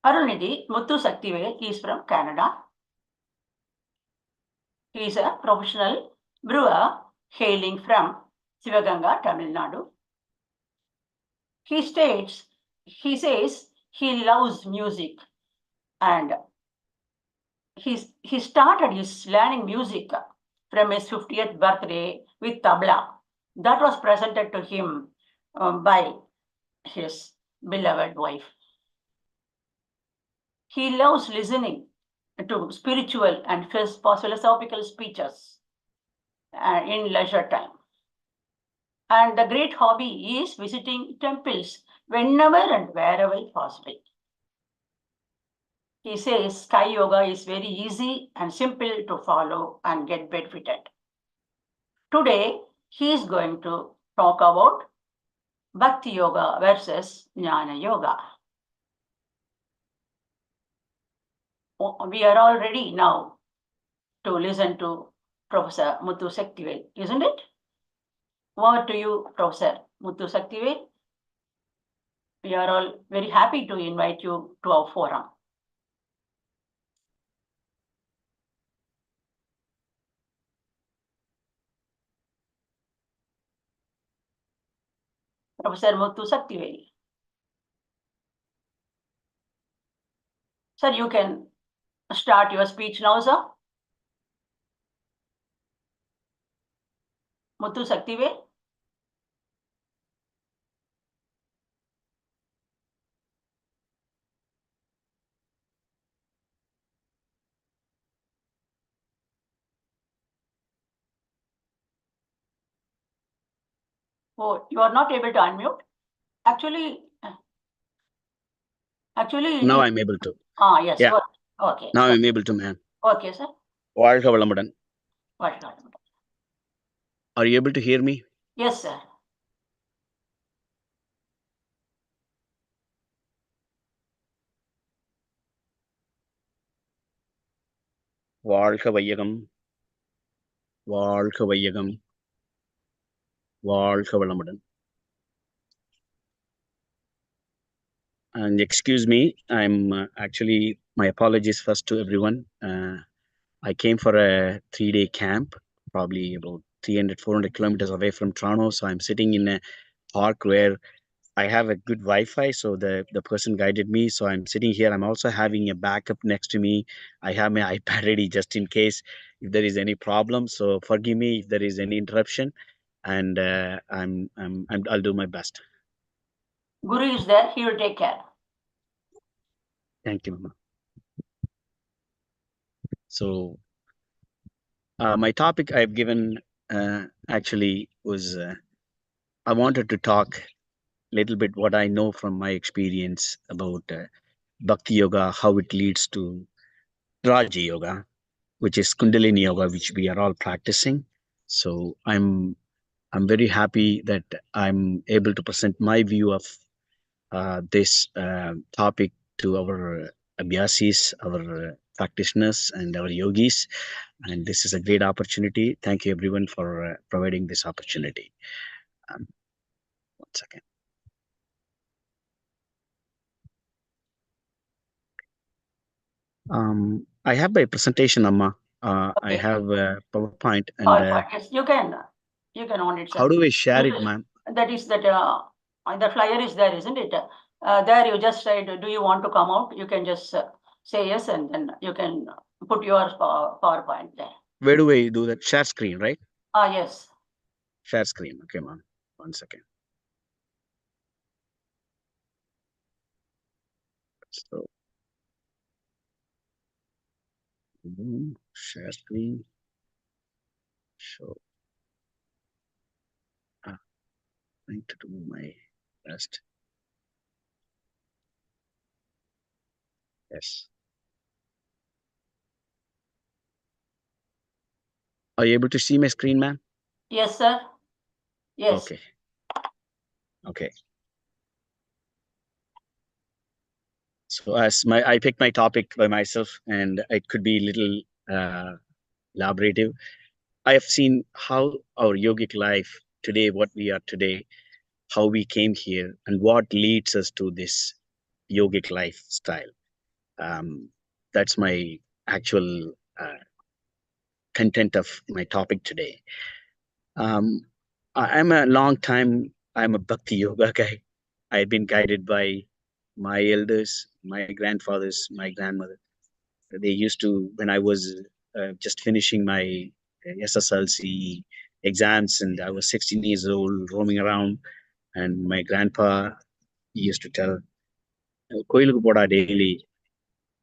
Arunidhi Muthu Sakthivel is from Canada. He is a professional brewer hailing from Sivaganga, Tamil Nadu. He says he loves music and he started his learning music from his 50th birthday with tabla. That was presented to him by his beloved wife. He loves listening to spiritual and philosophical speeches in leisure time. And the great hobby is visiting temples whenever and wherever possible. He says Sky Yoga is very easy and simple to follow and get benefited. Today, he is going to talk about Bhakti Yoga versus Jnana Yoga. We are all ready now to listen to Professor Muthu Sakthivel, isn't it? Over to you, Professor Muthu Sakthivel. We are all very happy to invite you to our forum. Professor Muthu Sakthivel. Sir, you can start your speech now, sir. Muthu Sakthivel. Oh, you are not able to unmute? Actually, now I'm able to. Yes. Yeah. Okay. Now I'm able to, ma'am. Okay, sir. வாழ்க வளமுடன். வாழ்க வளமுடன். Are you able to hear me? Yes, sir. வாழ்க வையகம். வாழ்க வையகம். வாழ்க வளமுடன். And excuse me, I'm actually, my apologies first to everyone. I came for a 3-day camp, probably about 300-400 kilometers away from Toronto. So I'm sitting in a park where I have a good Wi-Fi. So the person guided me. So I'm sitting here. I'm also having a backup next to me. I have my iPad ready just in case if there is any problem. So forgive me if there is any interruption, and I'll do my best. Guru is there. He will take care. Thank you, Mama. So my topic I've given actually was I wanted to talk a little bit what I know from my experience about Bhakti Yoga, how it leads to Raja Yoga, which is Kundalini Yoga, which we are all practicing. So I'm very happy that I'm able to present my view of this topic to our abhyasis, our practitioners, and our yogis. And this is a great opportunity. Thank you, everyone, for providing this opportunity. One second. I have my presentation, Amma. Okay. I have a PowerPoint, and yes, you can on it, sir. How do I share it, ma'am? That is that the flyer is there, isn't it? There you just said, do you want to come out? You can just say yes, and then you can put your PowerPoint there. Where do I do that? Share screen, right? Yes. Share screen. Okay, ma'am. One second. So, share screen. So, trying to do my best. Yes. Are you able to see my screen, ma'am? Yes, sir. Yes. Okay. Okay. So as I picked my topic by myself, and it could be a little elaborative. I have seen how our yogic life today, what we are today, how we came here, and what leads us to this yogic lifestyle. That's my actual content of my topic today. I'm a Bhakti Yoga guy. I've been guided by my elders, my grandfathers, my grandmother. They used to, when I was just finishing my SSLC exams, and I was 16 years old, roaming around, and my grandpa used to tell, கோயிலுக்கு போடா daily,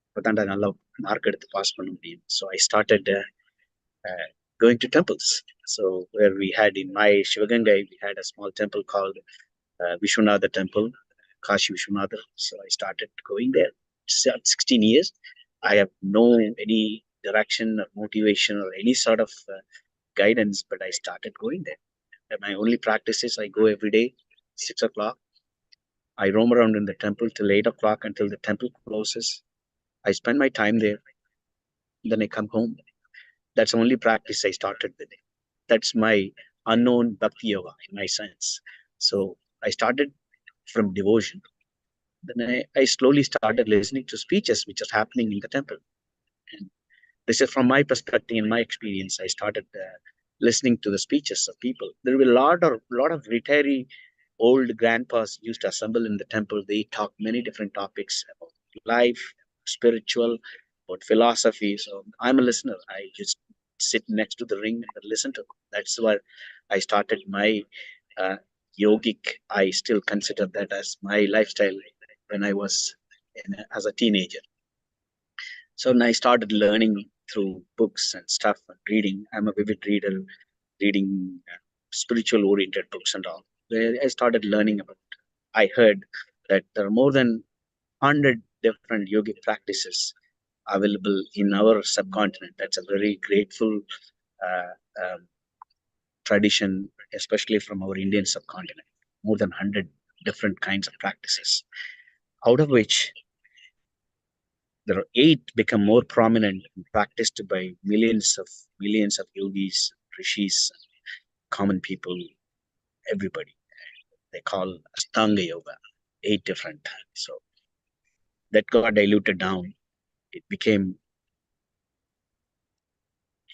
அப்பதான்டா நல்லா mark எடுத்து pass பண்ண முடியும். So I started going to temples. So where we had in my Shivagangai, we had a small temple called Vishwanatha Temple, Kashi Vishwanatha. So I started going there. 16 years. I have no any direction or motivation or any sort of guidance, but I started going there. And my only practice is I go every day, 6 o'clock. I roam around in the temple till 8 o'clock until the temple closes. I spend my time there. Then I come home. That's the only practice I started with. That's my unknown Bhakti Yoga in my sense. So I started from devotion. Then I slowly started listening to speeches which are happening in the temple. And this is from my perspective, in my experience. I started listening to the speeches of people. There were a lot of retiree old grandpas used to assemble in the temple. They talk many different topics about life, spiritual, about philosophy. So I'm a listener. I just sit next to the ring and listen to them. That's where I started my yogic. I still consider that as my lifestyle when I was as a teenager. So I started learning through books and stuff and reading. I'm a vivid reader, reading spiritual oriented books and all. Where I started learning about, I heard that there are more than 100 different yogic practices available in our subcontinent. That's a very grateful uh, um, tradition, especially from our Indian subcontinent. More than 100 different kinds of practices, out of which there are 8 become more prominent and practiced by millions of yogis, rishis, common people, everybody. They call Ashtanga Yoga, 8 different. So that got diluted down. It became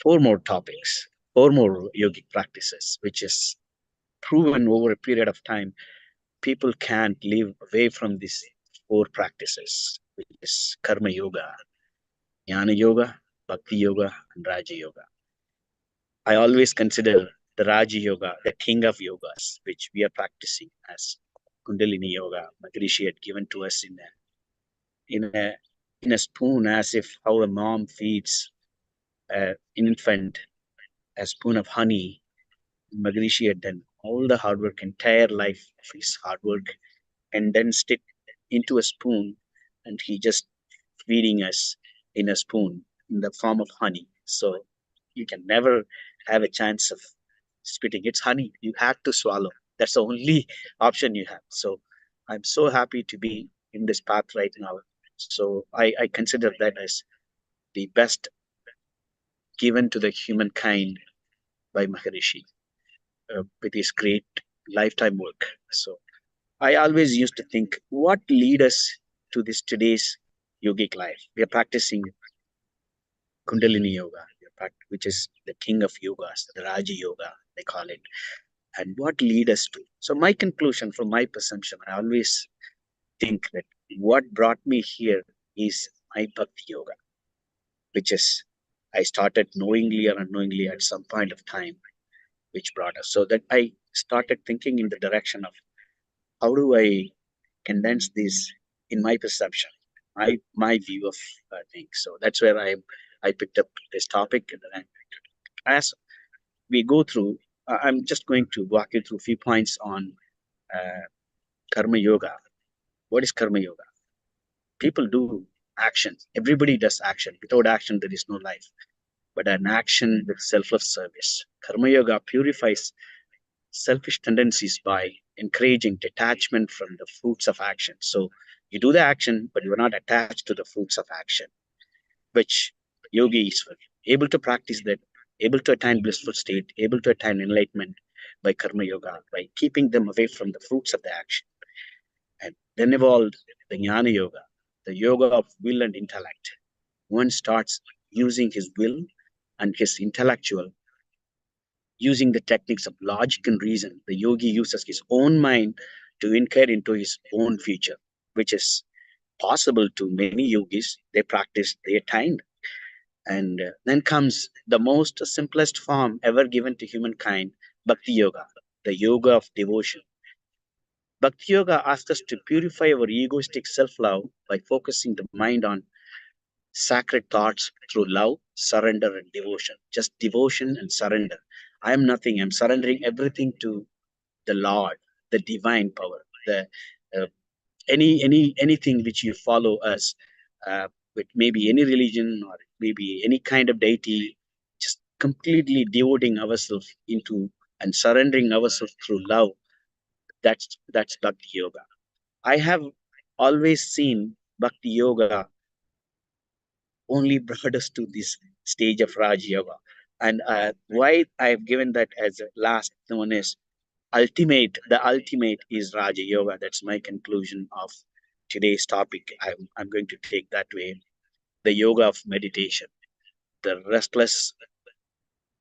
4 more topics, 4 more yogic practices, which is proven over a period of time. People can't live away from these 4 practices, which is Karma Yoga, Jnana Yoga, Bhakti Yoga, and Raja Yoga. I always consider the Raja Yoga the king of yogas, which we are practicing as Kundalini Yoga. Maharishi had given to us in a spoon, as if how a mom feeds an infant a spoon of honey. Maharishi had done all the hard work, entire life of his hard work, and then stick into a spoon, and he just feeding us in a spoon in the form of honey. So you can never have a chance of spitting. It's honey. You have to swallow. That's the only option you have. So I'm so happy to be in this path right now. So I consider that as the best given to the humankind by Maharishi with his great lifetime work. So I always used to think, what lead us to this today's yogic life? We are practicing Kundalini Yoga, which is the king of yogas, the Raja Yoga, they call it. And what lead us to? So my conclusion from my perception, I always think that what brought me here is my Bhakti Yoga, which is I started knowingly or unknowingly at some point of time, which brought us. So that I started thinking in the direction of how do I condense this in my perception, my view of things. So that's where I picked up this topic, and then as we go through, I'm just going to walk you through a few points on Karma Yoga. What is Karma Yoga? People do action. Everybody does action. Without action, there is no life. But an action with selfless service. Karma Yoga purifies selfish tendencies by encouraging detachment from the fruits of action. So you do the action, but you're not attached to the fruits of action, which yogi is able to practice that, able to attain blissful state, able to attain enlightenment by Karma Yoga, by keeping them away from the fruits of the action. And then evolved the Jnana Yoga, the yoga of will and intellect. One starts using his will and his intellectual, using the techniques of logic and reason. The yogi uses his own mind to inquire into his own future, which is possible to many yogis. They practice, they attained. And then comes the most simplest form ever given to humankind, Bhakti Yoga, the yoga of devotion. Bhakti Yoga asks us to purify our egoistic self love by focusing the mind on sacred thoughts through love, surrender, and devotion. Just devotion and surrender. I am nothing. I'm surrendering everything to the Lord, the divine power, the uh, anything which you follow us, with maybe any religion or maybe any kind of deity, just completely devoting ourselves into and surrendering ourselves through love. That's Bhakti Yoga. I have always seen Bhakti Yoga only brought us to this stage of Raj Yoga. And why I've given that as a last one is the ultimate is Raja Yoga. That's my conclusion of today's topic. I'm going to take that way. The yoga of meditation. The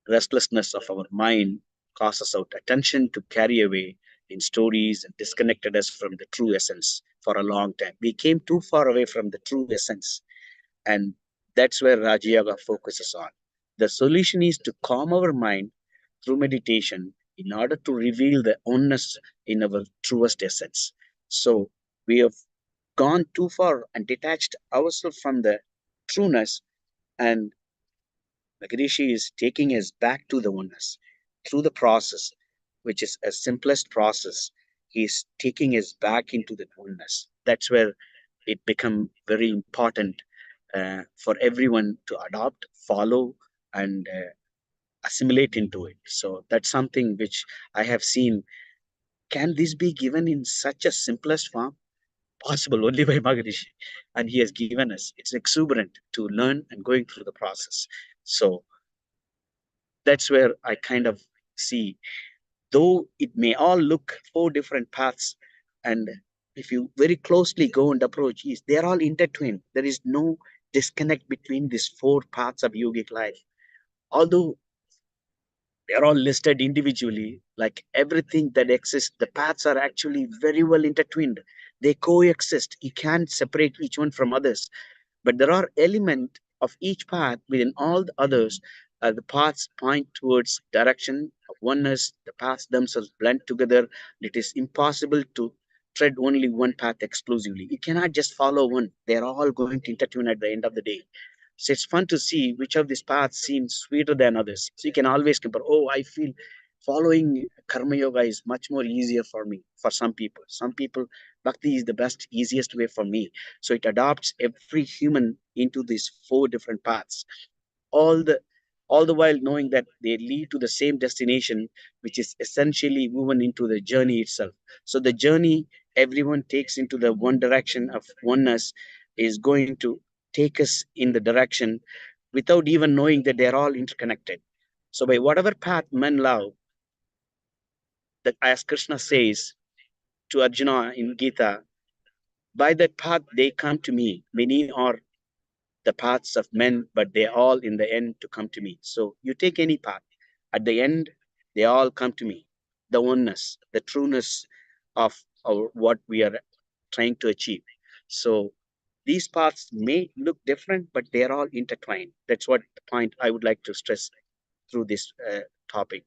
restlessness of our mind causes our attention to carry away in stories and disconnected us from the true essence for a long time. We came too far away from the true essence, and that's where Raja Yoga focuses on. The solution is to calm our mind through meditation in order to reveal the oneness in our truest essence. So we have gone too far and detached ourselves from the trueness, and Maharishi is taking us back to the oneness through the process, which is a simplest process. He is taking us back into the oneness. That's where it become very important for everyone to adopt, follow, and assimilate into it. So that's something which I have seen. Can this be given in such a simplest form? Possible only by Maharishi. And he has given us. It's exuberant to learn and going through the process. So that's where I kind of see, though it may all look four different paths, and if you very closely go and approach, they're all intertwined. There is no disconnect between these four paths of yogic life. Although they're all listed individually, like everything that exists, the paths are actually very well intertwined. They coexist. You can't separate each one from others, but there are elements of each path within all the others. The paths point towards direction of oneness. The paths themselves blend together. It is impossible to tread only one path exclusively. You cannot just follow one. They're all going to intertwine at the end of the day. So it's fun to see which of these paths seems sweeter than others. So you can always compare. Oh, I feel following karma yoga is much more easier for me. For some people, bhakti is the best, easiest way for me. So it adopts every human into these four different paths, all the all the while knowing that they lead to the same destination, which is essentially woven into the journey itself. So the journey everyone takes into the one direction of oneness is going to take us in the direction without even knowing that they're all interconnected. So by whatever path men love, that as Krishna says to Arjuna in Gita, by that path they come to me. Many are the paths of men, but they all in the end to come to me. So you take any path, at the end, they all come to me. The oneness, the trueness of what we are trying to achieve. So these paths may look different, but they are all intertwined. That's what the point I would like to stress through this topic.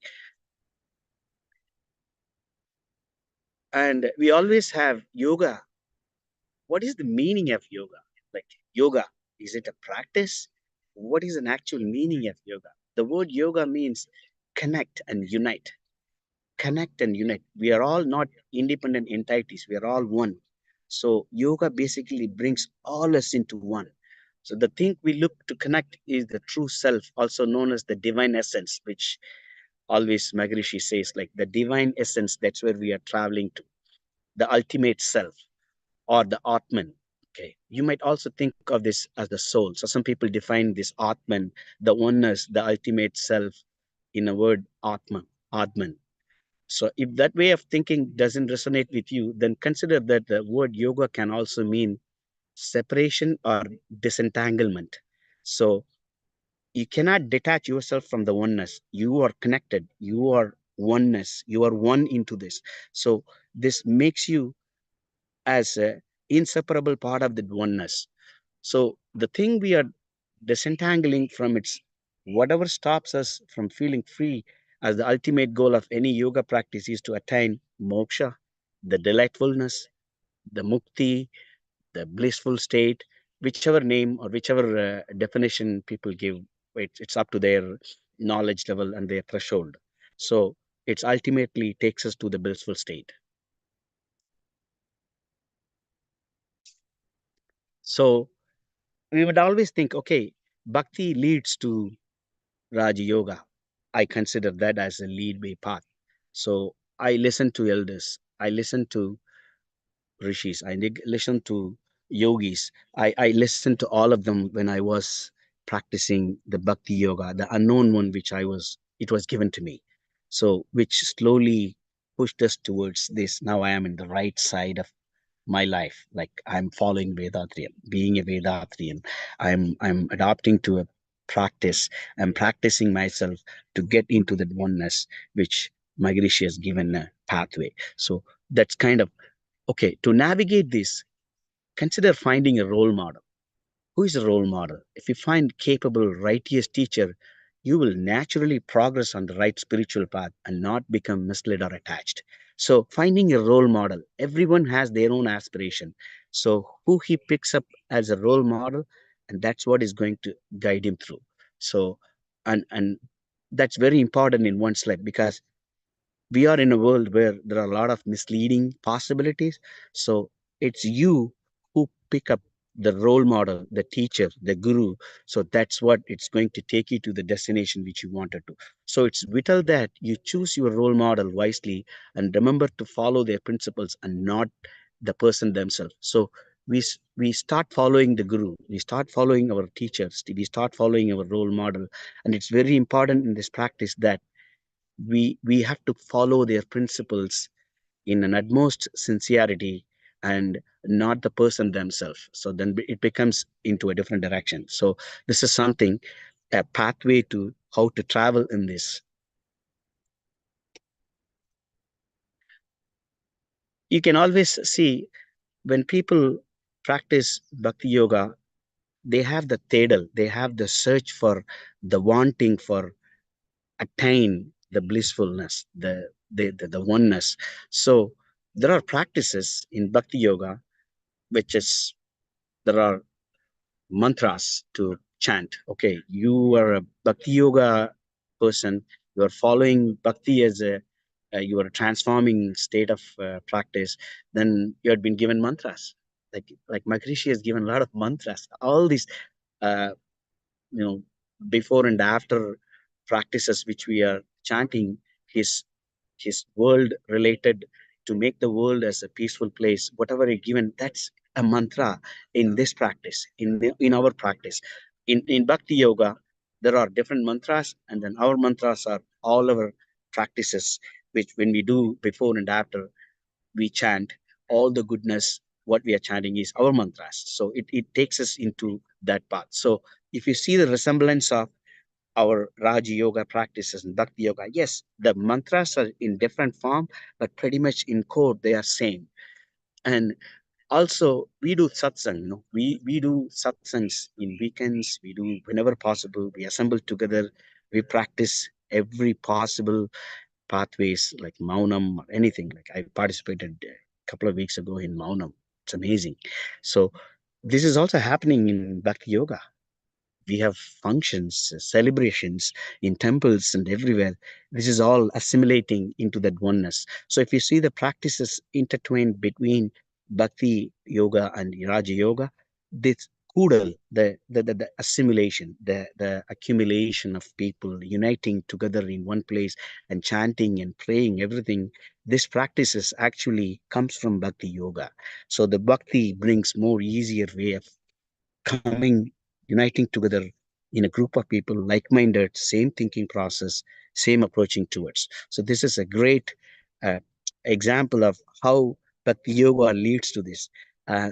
And we always have yoga. What is the meaning of yoga? Like yoga, is it a practice? What is an actual meaning of yoga? The word yoga means connect and unite. Connect and unite. We are all not independent entities. We are all one. So yoga basically brings all us into one. So the thing we look to connect is the true self, also known as the divine essence, which always Maharishi says, like the divine essence, that's where we are traveling to, the ultimate self or the Atman. Okay. You might also think of this as the soul. So some people define this Atman, the oneness, the ultimate self, in a word Atman. So if that way of thinking doesn't resonate with you, then consider that the word yoga can also mean separation or disentanglement. So you cannot detach yourself from the oneness. You are connected. You are oneness. You are one into this. So this makes you as a inseparable part of the oneness. So the thing we are disentangling from, it's whatever stops us from feeling free, as the ultimate goal of any yoga practice is to attain moksha, the delightfulness, the mukti, the blissful state, whichever name or whichever definition people give. It's up to their knowledge level and their threshold. So it's ultimately takes us to the blissful state. So we would always think, okay, bhakti leads to Raja Yoga. I consider that as a lead way path. So I listen to elders. I listen to rishis. Listen to yogis. I listened to all of them when I was practicing the bhakti yoga, the unknown one, it was given to me. So, which slowly pushed us towards this. Now I am in the right side of my life. Like I'm following Vethathiri, being a Vethathirian. I'm adopting to a practice. I'm practicing myself to get into that oneness, which Maharishi has given a pathway. So that's kind of okay. To navigate this, consider finding a role model. Who is a role model? If you find capable, righteous teacher, you will naturally progress on the right spiritual path and not become misled or attached. So finding a role model, everyone has their own aspiration. So who he picks up as a role model, and that's what is going to guide him through. So and that's very important in one's life, because we are in a world where there are a lot of misleading possibilities. So it's you who pick up the role model, the teacher, the guru. So that's what it's going to take you to the destination which you wanted to. So it's vital that you choose your role model wisely and remember to follow their principles and not the person themselves. So we start following the guru, we start following our teachers, we start following our role model. And it's very important in this practice that we have to follow their principles in an utmost sincerity and not the person themselves. So then it becomes into a different direction. So this is something, a pathway to how to travel in this. You can always see when people practice bhakti yoga, they have the tedal, they have the search for the wanting for attain the blissfulness, the oneness. So there are practices in bhakti yoga, which is there are mantras to chant. Okay, you are a bhakti yoga person, you are following bhakti as a you are a transforming state of practice, then you had been given mantras. Like Maharishi has given a lot of mantras. All these uh, you know before and after practices which we are chanting, his his world related, to make the world as a peaceful place, whatever he given, that's a mantra in this practice, in our practice. In bhakti yoga, there are different mantras, and then our mantras are all our practices, which when we do before and after, we chant all the goodness. What we are chanting is our mantras. So it takes us into that path. So if you see the resemblance of our Raja Yoga practices and Bhakti Yoga, yes, the mantras are in different form, but pretty much in core they are same. And also we do satsang. We do satsangs in weekends. We do whenever possible. We assemble together. We practice every possible pathways like Maunam or anything. Like I participated a couple of weeks ago in Maunam. It's amazing. So this is also happening in Bhakti Yoga. We have functions, celebrations in temples and everywhere. This is all assimilating into that oneness. So if you see the practices intertwined between Bhakti Yoga and Raja Yoga, this kudal, the assimilation, the accumulation of people uniting together in one place and chanting and praying, everything, this practices actually comes from Bhakti Yoga. So the Bhakti brings more easier way of coming, uniting together in a group of people, like-minded, same thinking process, same approaching towards. So this is a great uh, example of how Bhakti Yoga leads to this.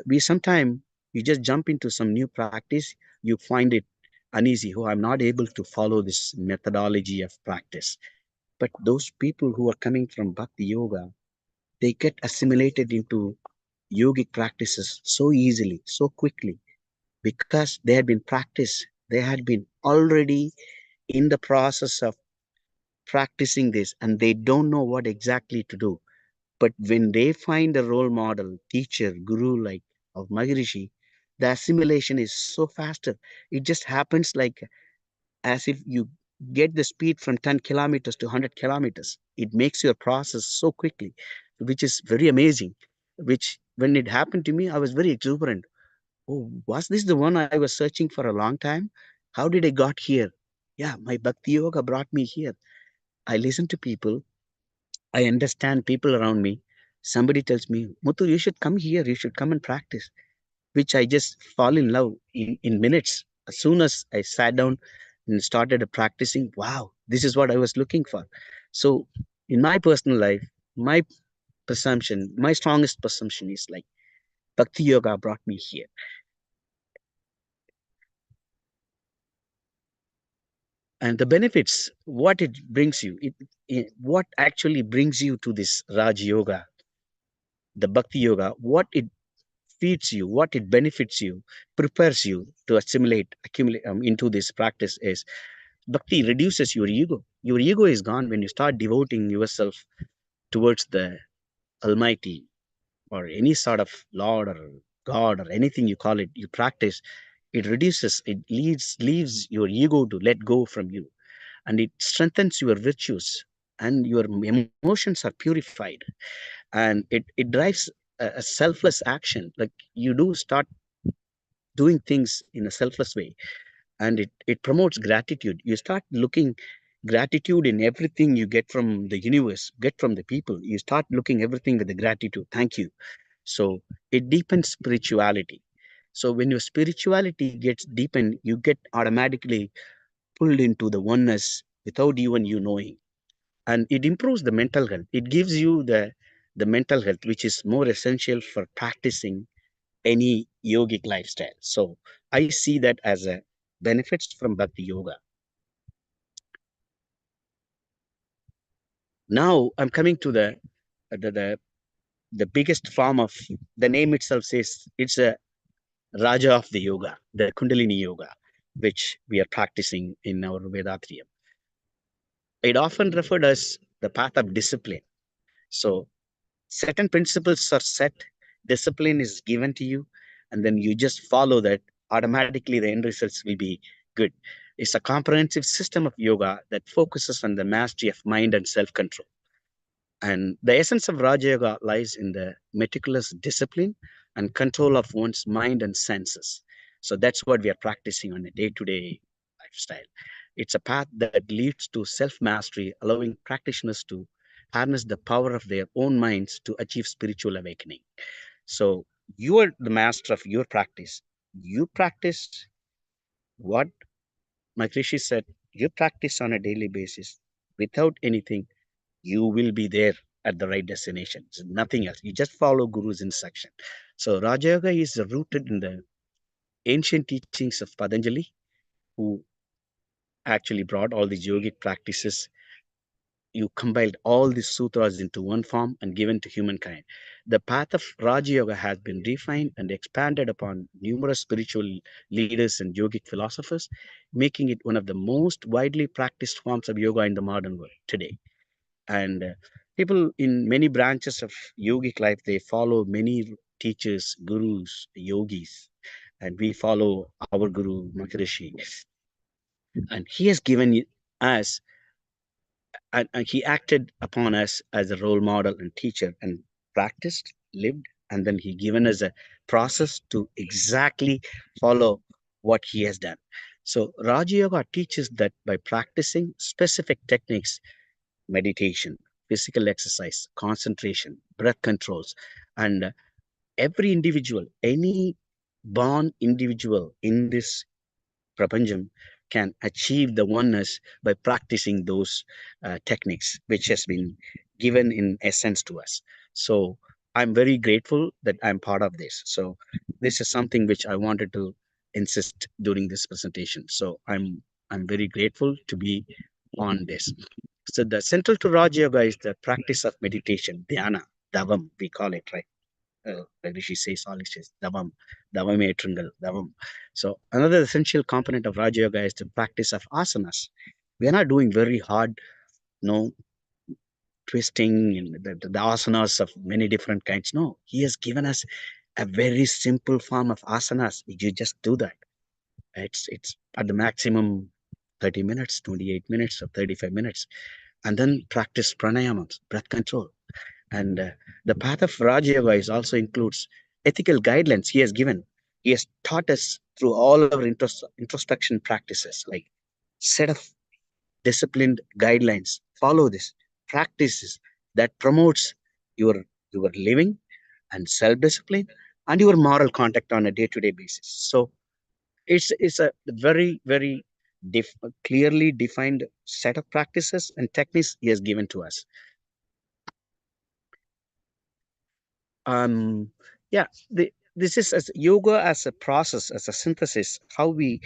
We sometimes You just jump into some new practice, you find it uneasy. Oh, I'm not able to follow this methodology of practice. But those people who are coming from Bhakti Yoga, they get assimilated into yogic practices so easily, so quickly, because they had been practiced. They had been already in the process of practicing this and they don't know what exactly to do. But when they find a role model, teacher, guru like of Maharishi, the assimilation is so faster. It just happens like as if you get the speed from 10 kilometers to 100 kilometers. It makes your process so quickly, which is very amazing. Which, when it happened to me, I was very exuberant. Oh, was this the one I was searching for a long time? How did I got here? Yeah, my Bhakti Yoga brought me here. I listen to people. I understand people around me. Somebody tells me, Muthu, you should come here. You should come and practice, which I just fall in love in minutes. As soon as I sat down and started practicing, wow, this is what I was looking for. So, in my personal life, my presumption, my strongest presumption is like Bhakti Yoga brought me here. And the benefits, what it brings you, what actually brings you to this Raj Yoga, the Bhakti Yoga, what it feeds you, what it benefits you, prepares you to accumulate into this practice is Bhakti reduces your ego. Your ego is gone when you start devoting yourself towards the Almighty or any sort of Lord or God or anything you call it, you practice, it reduces, it leaves your ego to let go from you, and it strengthens your virtues and your emotions are purified, and it drives a selfless action. Like you do start doing things in a selfless way, and it promotes gratitude. You start looking gratitude in everything you get from the universe, get from the people. You start looking everything with the gratitude. Thank you. So it deepens spirituality. So when your spirituality gets deepened, you get automatically pulled into the oneness without even you knowing. And it improves the mental health. It gives you the mental health, which is more essential for practicing any yogic lifestyle. So I see that as a benefits from Bhakti Yoga. Now I'm coming to the, the the biggest form of, the name itself says it's a Raja of the yoga, the Kundalini Yoga, which we are practicing in our Vethathiri. It often referred as the path of discipline. So certain principles are set, discipline is given to you, and then you just follow that. Automatically, the end results will be good. It's a comprehensive system of yoga that focuses on the mastery of mind and self control. And the essence of Raja Yoga lies in the meticulous discipline and control of one's mind and senses. So that's what we are practicing on a day to day lifestyle. It's a path that leads to self mastery, allowing practitioners to harness the power of their own minds to achieve spiritual awakening. So you are the master of your practice. You practice what my Rishi said, you practice on a daily basis without anything, you will be there at the right destination. It's nothing else. You just follow Guru's instruction. So Raja Yoga is rooted in the ancient teachings of Patanjali, who actually brought all these yogic practices. You compiled all these sutras into one form and given to humankind. The path of Raja Yoga has been refined and expanded upon numerous spiritual leaders and yogic philosophers, making it one of the most widely practiced forms of yoga in the modern world today. And people in many branches of yogic life, they follow many teachers, gurus, yogis, and we follow our guru Maharishi, and he has given us, and he acted upon us as a role model and teacher, and practiced, lived, and then he given us a process to exactly follow what he has done. So Raja Yoga teaches that by practicing specific techniques, meditation, physical exercise, concentration, breath controls, and every individual, any born individual in this prapanjam can achieve the oneness by practicing those techniques, which has been given in essence to us. So I'm very grateful that I'm part of this. So this is something which I wanted to insist during this presentation. So I'm very grateful to be on this. So the central to Raja Yoga is the practice of meditation, dhyana, davam, we call it, right? Like Rishi says, all he says, davam, davame tringal, davam. So another essential component of Raja Yoga is the practice of asanas. We are not doing very hard, no twisting and the asanas of many different kinds. No, he has given us a very simple form of asanas. You just do that. It's at the maximum 30 minutes, 28 minutes, or 35 minutes, and then practice pranayamams, breath control. And the path of Raja Yoga is also includes ethical guidelines he has given. He has taught us through all our introspection practices, like set of disciplined guidelines. Follow this practices that promotes your your living and self-discipline and your moral conduct on a day-to-day basis. So it's a very clearly defined set of practices and techniques he has given to us. um yeah this is as yoga as a process, as a synthesis, how we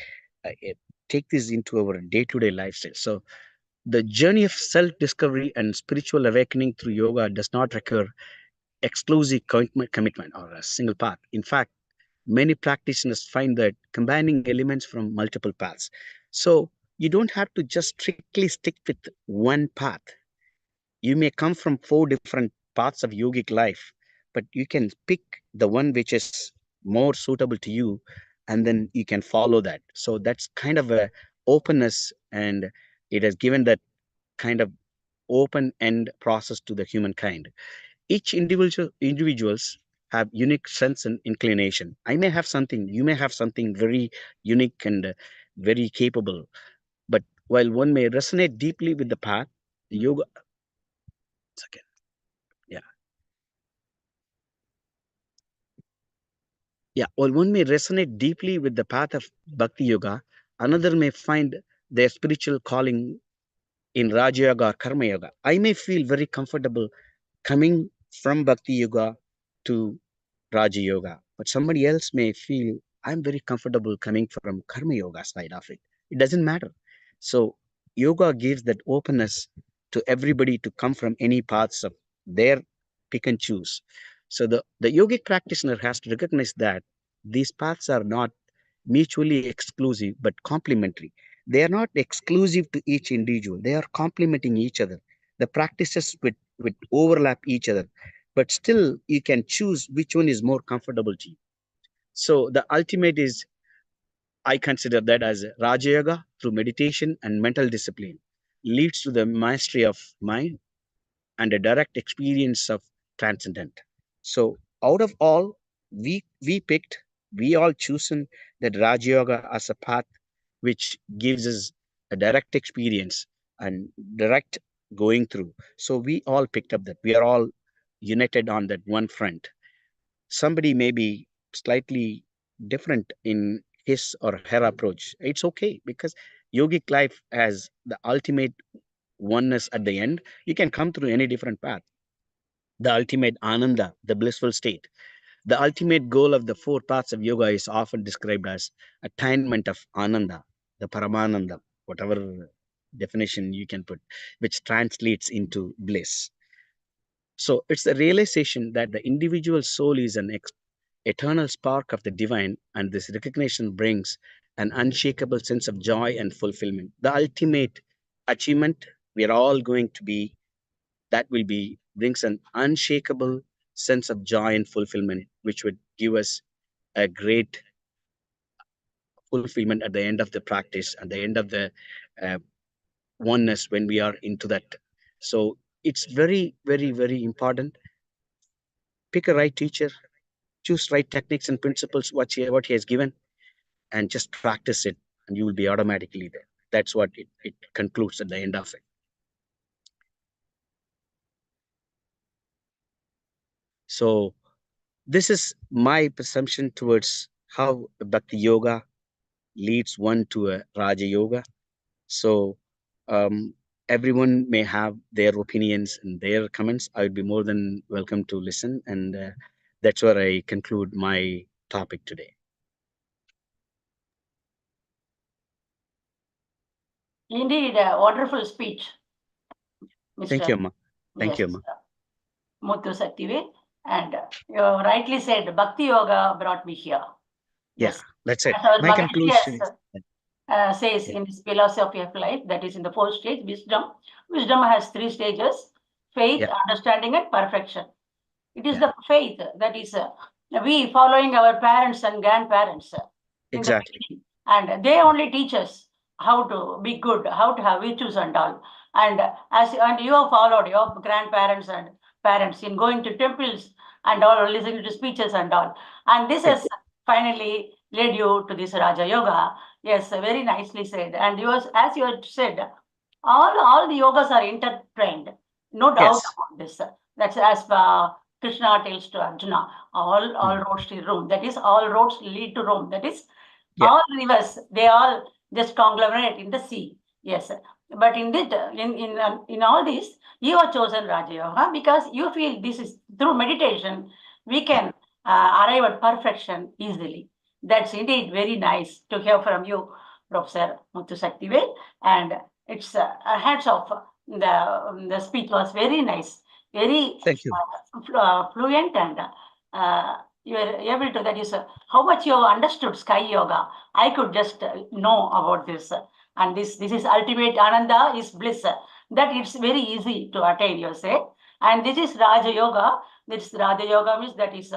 take this into our day-to-day lifestyle. So the journey of self-discovery and spiritual awakening through yoga does not require exclusive commitment or a single path. In fact, many practitioners find that combining elements from multiple paths. So you don't have to just strictly stick with one path. You may come from 4 different paths of yogic life, but you can pick the one which is more suitable to you, and then you can follow that. So that's kind of a openness, and it has given that kind of open end process to the humankind. Each individuals have unique sense and inclination. I may have something, you may have something very unique and very capable. But while one may resonate deeply with the path, the yoga. Second, yeah, yeah. While one may resonate deeply with the path of Bhakti Yoga, another may find their spiritual calling in Raja Yoga or Karma Yoga. I may feel very comfortable coming from Bhakti Yoga to Raja Yoga, but somebody else may feel I'm very comfortable coming from Karma Yoga side of it. It doesn't matter. So yoga gives that openness to everybody to come from any paths of their pick and choose. So the yogic practitioner has to recognize that these paths are not mutually exclusive but complementary. They are not exclusive to each individual. They are complementing each other. The practices with overlap each other, but still you can choose which one is more comfortable to you. So the ultimate is, I consider that as Raja Yoga through meditation and mental discipline leads to the mastery of mind and a direct experience of transcendent. So out of all, we picked, we all chosen that Raja Yoga as a path which gives us a direct experience and direct going through. So we all picked up that. We are all united on that one front. Somebody may be slightly different in his or her approach. It's okay, because yogic life has the ultimate oneness at the end. You can come through any different path. The ultimate ananda, the blissful state. The ultimate goal of the 4 paths of yoga is often described as attainment of ananda, the paramananda, whatever definition you can put, which translates into bliss. So it's the realization that the individual soul is an eternal spark of the divine, and this recognition brings an unshakable sense of joy and fulfillment. The ultimate achievement we are all going to be, that will be brings an unshakable sense of joy and fulfillment, which would give us a great fulfillment at the end of the practice, at the end of the uh, oneness when we are into that. So it's very important. Pick a right teacher, choose right techniques and principles, what he has given, and just practice it, and you will be automatically there. That's what it concludes at the end of it. So this is my perception towards how Bhakti Yoga leads one to a Raja Yoga. So everyone may have their opinions and their comments. I would be more than welcome to listen. And that's where I conclude my topic today. Indeed, a wonderful speech, Mr. Thank you, Amma. Thank you, Yes, Amma. Muthu Sakthivel. And you rightly said, Bhakti Yoga brought me here. Yeah, Yes. that's it. As our My Maharishi conclusion says in his philosophy of life, that is in the fourth stage, wisdom. Wisdom has 3 stages: faith, Yeah. understanding, and perfection. It is Yeah. the faith that is we following our parents and grandparents in the Exactly. beginning, and they only teach us how to be good, how to have virtues and all. And and you have followed your grandparents and parents in going to temples and all, listening to speeches and all. And this has finally led you to this Raja Yoga. Yes, very nicely said. And yours, as you had said, all the yogas are intertwined. No doubt Yes. about this. That's as Krishna tells to Arjuna, all roads to Rome. That is, all roads lead to Rome. That is, all rivers, they all just conglomerate in the sea. Yes. But in this, in all this, you have chosen Raja Yoga because you feel this is through meditation, we can arrive at perfection easily. That's indeed very nice to hear from you, Professor Muthu Sakthivel. And it's hats off. The speech was very nice, very Thank you. fluent, and you were able to. That is how much you have understood Sky Yoga. I could just know about this, and this is ultimate Ananda is bliss. That it's very easy to attain. You say, and this is Raja Yoga. This Raja Yoga means that is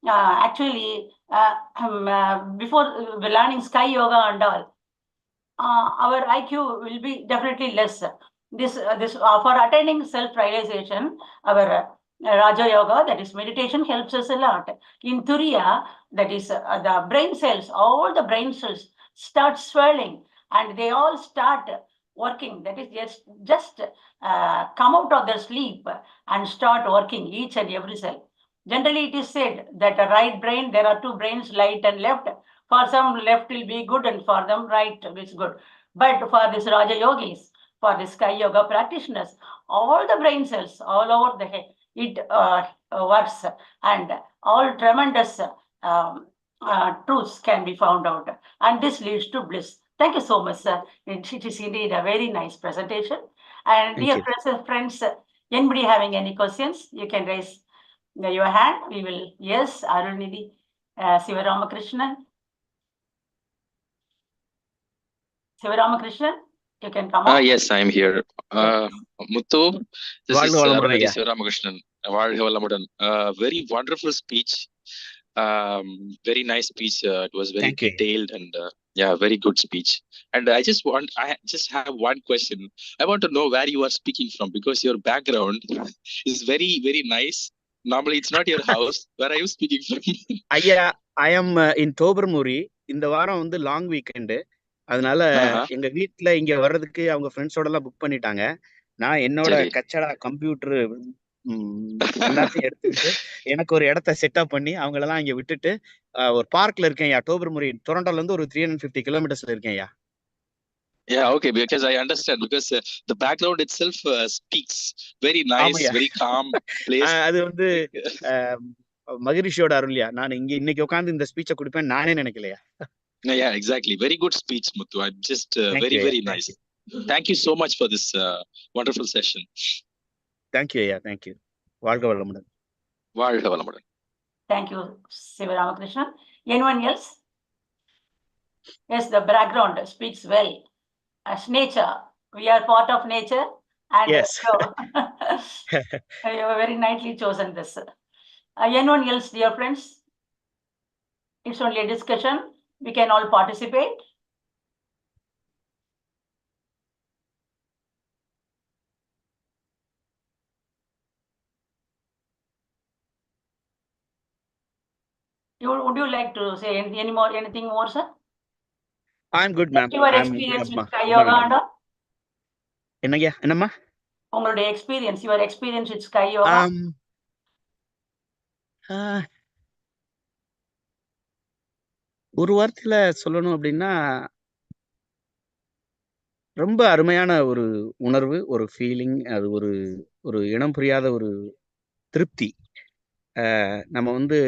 actually before learning Sky Yoga and all. Our IQ will be definitely less. This for attaining self-realization, our Raja Yoga, that is meditation, helps us a lot. In Turiya, that is the brain cells, all the brain cells start swelling and they all start working. That is just come out of their sleep and start working, each and every cell. Generally, it is said that the right brain, there are 2 brains, right and left. For some, left will be good, and for them, right is good. But for this Raja Yogis, for this Sky Yoga practitioners, all the brain cells, all over the head, it works, and all tremendous truths can be found out. And this leads to bliss. Thank you so much, sir. It is indeed a very nice presentation. And Thank dear you. friends, anybody having any questions, you can raise your hand. We will, yes, Arunidhi, Sivaramakrishnan. Sivaramakrishnan, you can come on. Yes, I'm here. Muthu, this வாழ்க is வளமுடன் Arunidhi ஐயா. Sivaramakrishnan. வாழ்க வளமுடன். Very wonderful speech. Very nice speech. It was very Thank you. detailed and yeah, very good speech. And I just have one question. I want to know where you are speaking from because your background is very, very nice. Normally, it's not your house. Where are you speaking from? ஐயா, I am in Tobermory. இந்த வாரம் வந்து long weekend, அதனால எங்க வீட்டுல இங்க வர்றதுக்கு அவங்க ஃப்ரெண்ட்ஸோட எல்லாம் புக் பண்ணிட்டாங்க. நான் என்னோட கச்சடா கம்ப்யூட்டர் எல்லாத்தையும் எடுத்துக்கிட்டு எனக்கு ஒரு இடத்த செட்டப் பண்ணி அவங்களெல்லாம் இங்க விட்டுட்டு ஒரு பார்க்ல இருக்கேன் ஐயா. டோபர்முரி டொரண்டோல இருந்து ஒரு 350 கிலோமீட்டர்ஸ்ல இருக்கேன் ஐயா. Yeah, okay, because I understand because the background itself speaks very nice, very calm place. அது வந்து மகரிஷியோட அருள்யா. நான் இங்க இன்னைக்கு உட்கார்ந்து இந்த ஸ்பீச்சை கொடுப்பேன் நானே நினைக்கலையா. Yeah, exactly. Very good speech, Muthu. I'm just very nice. Thank you so much for this wonderful session. Thank you, yeah. Thank you. வாழ்க வளமுடன். வாழ்க வளமுடன். Thank you, Sivaramakrishnan. Anyone else? Yes, the background speaks well. As nature, we are part of nature, and yes. You have very nicely chosen this. Anyone else, dear friends? It's only a discussion. We can all participate. Would you like to say anything more, sir? I'm good, ma'am. Your experience with Sky Yoga and all? என்னம்மா? உங்களுடைய experience, your experience with Sky Yoga? ஒரு வார்த்தையில சொல்லணும் அப்படின்னா ரொம்ப அருமையான ஒரு உணர்வு, ஒரு ஃபீலிங். அது ஒரு ஒரு இனம் புரியாத ஒரு திருப்தி. நம்ம வந்து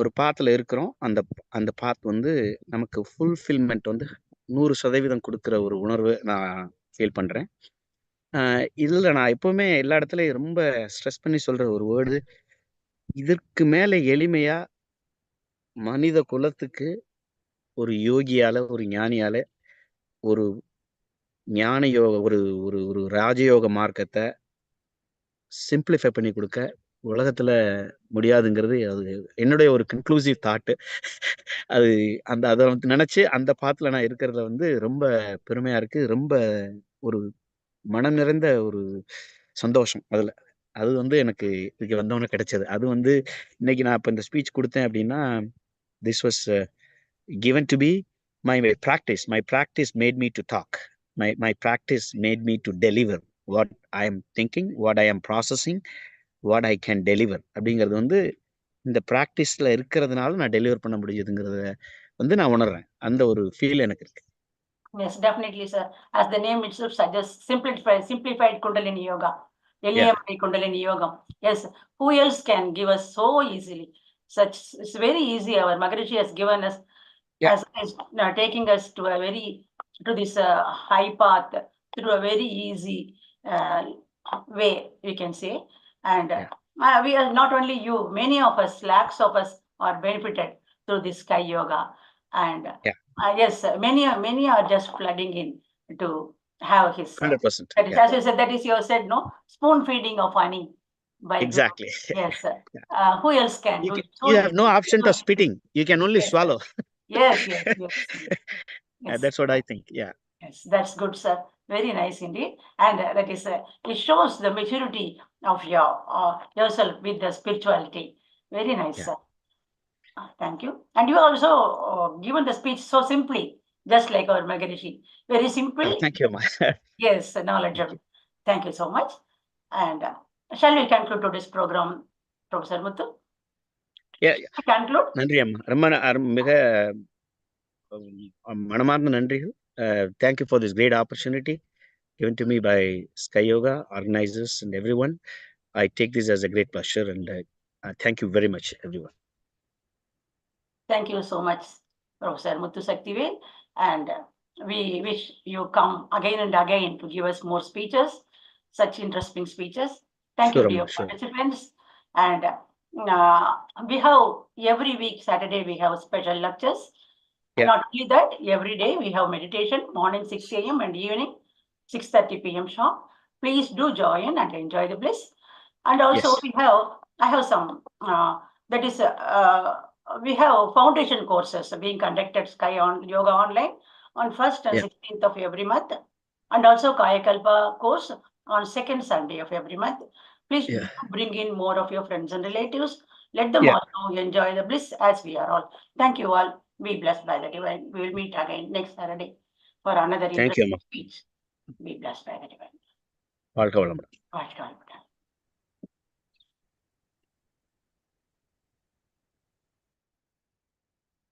ஒரு பாத்துல இருக்கிறோம். அந்த பாத் வந்து நமக்கு ஃபுல்ஃபில்மென்ட் வந்து 100% குடுக்குற ஒரு உணர்வு நான் ஃபீல் பண்றேன். இதுல நான் எப்பவுமே எல்லா இடத்துலயும் ரொம்ப ஸ்ட்ரெஸ் பண்ணி சொல்ற ஒரு வேர்டு, இதற்கு மேல எளிமையா மனித குலத்துக்கு ஒரு யோகியால, ஒரு ஞானியால, ஒரு ஞான யோக ஒரு ஒரு ஒரு ராஜயோக மார்க்கத்த சிம்ப்ளிஃபை பண்ணி குடுக்க உலகத்துல முடியாதுங்கிறது அது என்னுடைய ஒரு கன்க்ளூசிவ் தாட். அது அத வந்து நினைச்சு அந்த பாத்துல நான் இருக்கிறதுல வந்து ரொம்ப பெருமையா இருக்கு. ரொம்ப ஒரு மனம் நிறைந்த ஒரு சந்தோஷம் அதுல. அது வந்து எனக்கு இதுக்கு வந்தவொன்னே கிடைச்சது. அது வந்து இன்னைக்கு நான் இப்ப இந்த ஸ்பீச் குடுத்தேன் அப்படின்னா, this was given to be my practice. My practice made me to talk. My practice made me to deliver what I am thinking, what I am processing, what I can deliver. அப்படிங்கிறது வந்து இந்த பிராக்டிஸ்ல இருக்கிறதுனால நான் deliver பண்ண முடியுதுங்கிறத வந்து நான் உணர்றேன். அந்த ஒரு ஃபீல் எனக்கு இருக்கு. Yes, definitely, sir. As the name itself suggests, simplified Kundalini Yoga. Eliminate Kundalini Yoga. Yes, who else can give us so easily? It's very easy. Our Maharishi has given us as taking us to this high path through a very easy way, we can say. And we are not only you, many of us, lakhs of us are benefited through this Sky Yoga. And yes, many are just flooding in to have his 100%. that is, as you said, that is you said, no, spoon feeding of honey by Exactly. yes, who else can do it? So you have no option to spitting. You can only swallow. Yes. That's what I think. Yeah. Yes, that's good, sir. Very nice indeed. And that is, it shows the maturity of yourself with the spirituality. Very nice, sir. Thank you. And you also given the speech so simply, just like our Maharishi. Very simple. Thank you, Ma. Yes, knowledgeable. Thank you so much. And shall we conclude today's program, Professor Muthu? Conclude. நன்றி அம்மா. ரொம்ப மிக மனமார்ந்த நன்றிகள். Thank you for this great opportunity given to me by Sky Yoga organizers and everyone. I take this as a great pleasure, and thank you very much, everyone. Thank you so much, Professor Muthu Sakthivel, and we wish you come again and again to give us more speeches, such interesting speeches. Thank you, dear participants. And we have every week, Saturday, we have special lectures. Not only that, every day we have meditation, morning 6 a.m. and evening 6:30 p.m. sharp. Please do join and enjoy the bliss. And also I have some, that is, we have foundation courses being conducted Sky Yoga Online on 1st and 16th of every month. And also Kayakalpa course on 2nd Sunday of every month. Please bring in more of your friends and relatives. Let them also enjoy the bliss as we are all. Thank you all. Be blessed by the divine. We will meet again next Saturday for another interesting speech. Be blessed by the divine. வாழ்க வளமுடன். வாழ்க வளமுடன்.